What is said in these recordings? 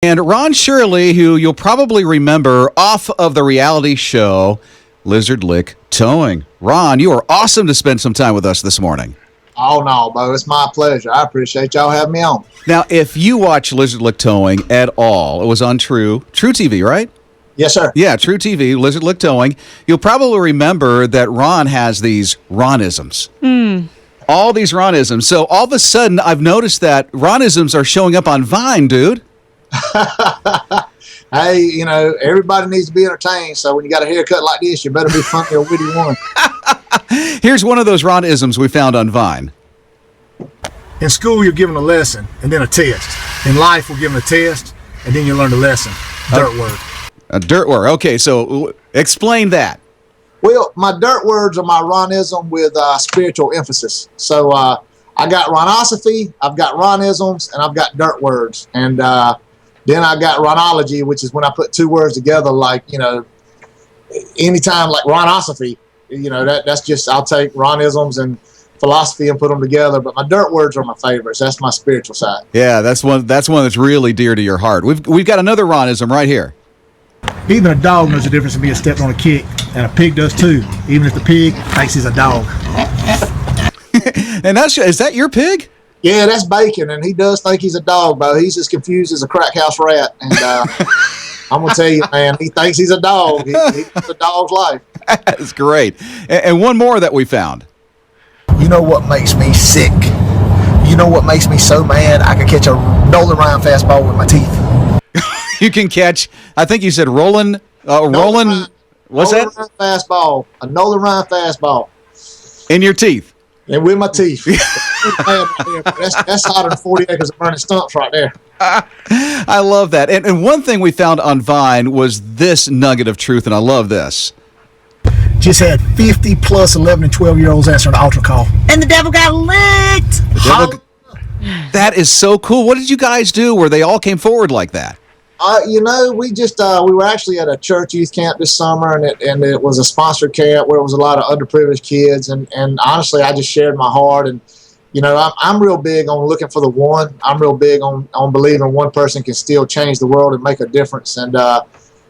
And Ron Shirley, who you'll probably remember off of the reality show Lizard Lick Towing. Ron, you are awesome to spend some time with us this morning. Oh, no, Bo. It's my pleasure. I appreciate y'all having me on. Now, if you watch Lizard Lick Towing at all, it was on True TV, right? Yes, sir. Yeah, True TV, Lizard Lick Towing. You'll probably remember that Ron has these Ronisms. All these Ronisms. So all of a sudden, I've noticed that Ronisms are showing up on Vine, dude. Hey, you know, everybody needs to be entertained. So when you got a haircut like this, you better be funny or witty one. Here's one of those Ronisms we found on Vine. In school, you're given a lesson and then a test. In life, we're given a test and then you learn the lesson. Dirt word. A dirt word. Okay, so explain that. Well, my dirt words are my Ronism with spiritual emphasis. So I got Ronosophy, I've got Ronisms, and I've got dirt words. And then I got Ronology, which is when I put two words together, like, you know, anytime like Ronosophy, you know, that's just, I'll take Ronisms and philosophy and put them together. But my dirt words are my favorites. That's my spiritual side. Yeah, that's one that's really dear to your heart. We've got another Ronism right here. Even a dog knows the difference in being stepped on a kick, and a pig does too, even if the pig thinks he's a dog. And is that your pig? Yeah, that's Bacon, and he does think he's a dog, but he's as confused as a crack house rat. And I'm going to tell you, man, he thinks he's a dog. He's a dog's life. That's great. And one more that we found. You know what makes me sick? You know what makes me so mad? I can catch a Nolan Ryan fastball with my teeth. You can catch, I think you said rolling, what's Nolan that? Ryan fastball, a Nolan Ryan fastball. In your teeth. And with my teeth. That's hotter than 40 acres of burning stumps right there. I love that. And one thing we found on Vine was this nugget of truth, and I love this. Just had 50 plus 11 and 12-year-olds answering an altar call. And the devil got licked. That is so cool. What did you guys do where they all came forward like that? You know, we just we were actually at a church youth camp this summer, and it was a sponsored camp where it was a lot of underprivileged kids, and honestly, I just shared my heart. And you know, I'm real big on looking for the one. I'm real big on believing one person can still change the world and make a difference. And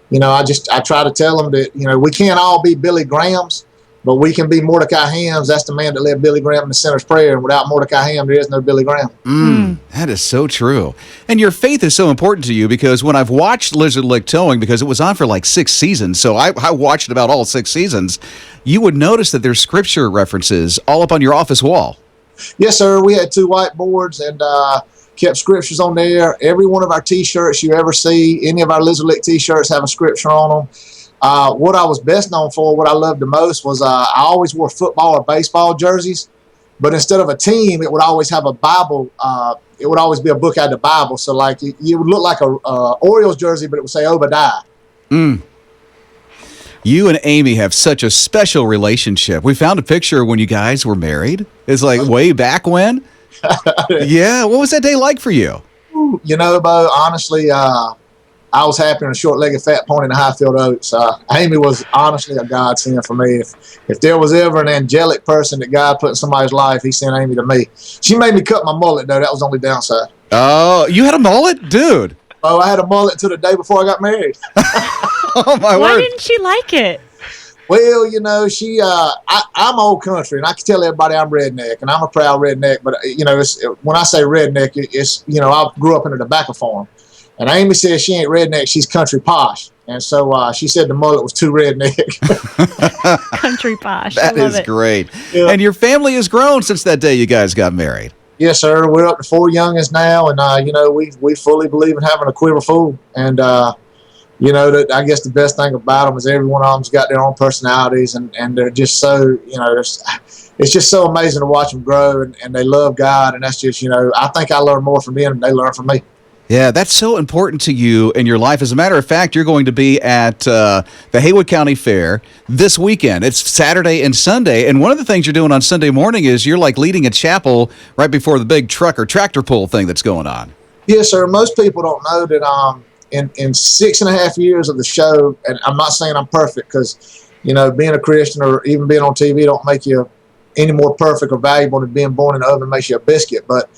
you know, I try to tell them that, you know, we can't all be Billy Grahams, but we can be Mordecai Hams. That's the man that led Billy Graham in the Sinner's Prayer. And without Mordecai Ham, there is no Billy Graham. That is so true. And your faith is so important to you, because when I've watched Lizard Lick Towing, because it was on for like 6 seasons, so I watched about all 6 seasons, you would notice that there's scripture references all up on your office wall. Yes, sir. We had 2 whiteboards and kept scriptures on there. Every one of our T-shirts you ever see, any of our Lizard Lick T-shirts have a scripture on them. What I was best known for, what I loved the most, was I always wore football or baseball jerseys, but instead of a team, it would always have a Bible. It would always be a book out of the Bible. So like you would look like a Orioles jersey, but it would say Obadiah. You and Amy have such a special relationship. We found a picture when you guys were married. It's like way back when. Yeah, what was that day like for you? You know, Bo, honestly, I was happy in a short-legged fat pony in a high-field oats. Amy was honestly a godsend for me. If there was ever an angelic person that God put in somebody's life, he sent Amy to me. She made me cut my mullet, though. That was the only downside. Oh, you had a mullet? Dude. Oh, I had a mullet until the day before I got married. Oh, my word. Why didn't she like it? Well, you know, I'm old country, and I can tell everybody I'm redneck, and I'm a proud redneck. But, you know, when I say redneck, it's, you know, I grew up in a tobacco farm. And Amy says she ain't redneck, she's country posh. And so she said the mullet was too redneck. Country posh. That I love is it. great. Yeah. And your family has grown since that day you guys got married. Yes, sir. We're up to 4 youngins now, and you know, we fully believe in having a quiver full. And you know, I guess the best thing about them is every one of them's got their own personalities, and they're just so, you know, it's just so amazing to watch them grow, and they love God, and that's just, you know, I think I learn more from them than they learn from me. Yeah, that's so important to you in your life. As a matter of fact, you're going to be at the Haywood County Fair this weekend. It's Saturday and Sunday, and one of the things you're doing on Sunday morning is you're like leading a chapel right before the big truck or tractor pull thing that's going on. Yes, sir. Most people don't know that in 6.5 years of the show, and I'm not saying I'm perfect, because, you know, being a Christian or even being on TV don't make you any more perfect or valuable than being born in the oven makes you a biscuit. But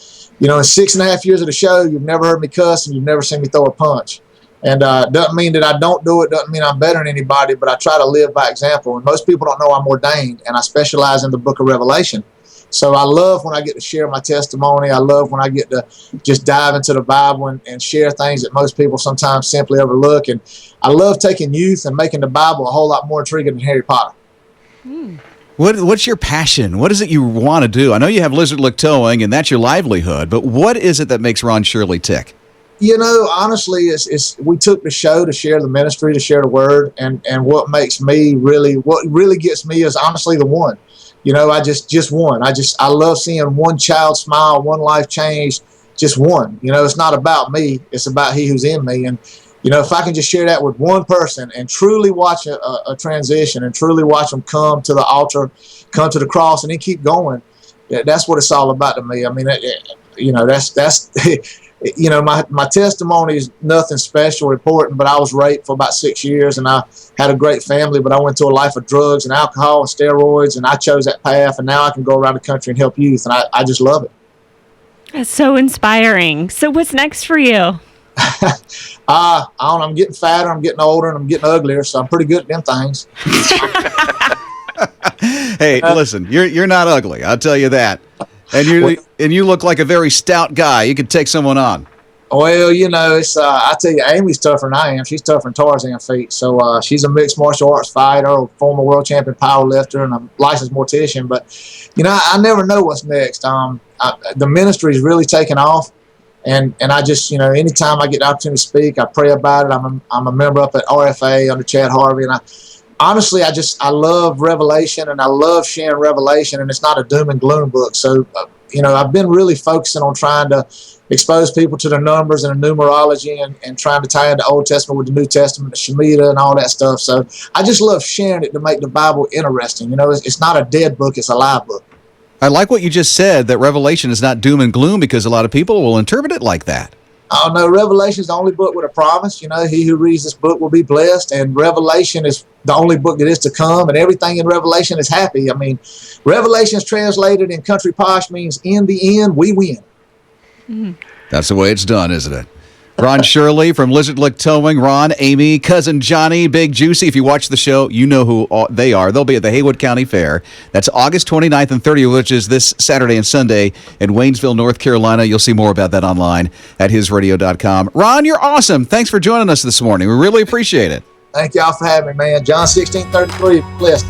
in 6.5 years of the show, you've never heard me cuss and you've never seen me throw a punch. And doesn't mean that I don't do it, doesn't mean I'm better than anybody, but I try to live by example. And most people don't know I'm ordained, and I specialize in the book of Revelation. So I love when I get to share my testimony. I love when I get to just dive into the Bible and share things that most people sometimes simply overlook. And I love taking youth and making the Bible a whole lot more intriguing than Harry Potter. What's your passion? What is it you want to do? I know you have Lizard Lick Towing, and that's your livelihood, but what is it that makes Ron Shirley tick? Honestly, we took the show to share the ministry, to share the word, and what really gets me is honestly the one. I just one. I love seeing one child smile, one life change, just one. It's not about me, it's about he who's in me. And if I can just share that with one person and truly watch a transition and truly watch them come to the altar, come to the cross, and then keep going, that's what it's all about to me. I mean, that's my testimony is nothing special or important, but I was raped for about 6 years, and I had a great family, but I went to a life of drugs and alcohol and steroids, and I chose that path, and now I can go around the country and help youth, and I just love it. That's so inspiring. So what's next for you? I'm getting fatter, I'm getting older, and I'm getting uglier, so I'm pretty good at them things. Hey, listen, you're not ugly, I'll tell you that. And you look like a very stout guy. You could take someone on. Well, it's I tell you, Amy's tougher than I am. She's tougher than Tarzan feet. So she's a mixed martial arts fighter, former world champion power lifter, and a licensed mortician. But I never know what's next. The ministry is really taking off, and I just anytime I get the opportunity to speak, I pray about it. I'm a member up at RFA under Chad Harvey, and honestly, I love Revelation, and I love sharing Revelation, and it's not a doom and gloom book. So, I've been really focusing on trying to expose people to the numbers and the numerology and trying to tie in the Old Testament with the New Testament, the Shemitah and all that stuff. So I just love sharing it to make the Bible interesting. It's not a dead book, it's a live book. I like what you just said, that Revelation is not doom and gloom, because a lot of people will interpret it like that. Oh, no, Revelation is the only book with a promise. He who reads this book will be blessed, and Revelation is the only book that is to come, and everything in Revelation is happy. I mean, Revelation is translated in country posh means in the end, we win. Mm. That's the way it's done, isn't it? Ron Shirley from Lizard Lick Towing. Ron, Amy, cousin Johnny, Big Juicy. If you watch the show, you know who they are. They'll be at the Haywood County Fair. That's August 29th and 30th, which is this Saturday and Sunday in Waynesville, North Carolina. You'll see more about that online at hisradio.com. Ron, you're awesome. Thanks for joining us this morning. We really appreciate it. Thank y'all for having me, man. John 16:33, blessed.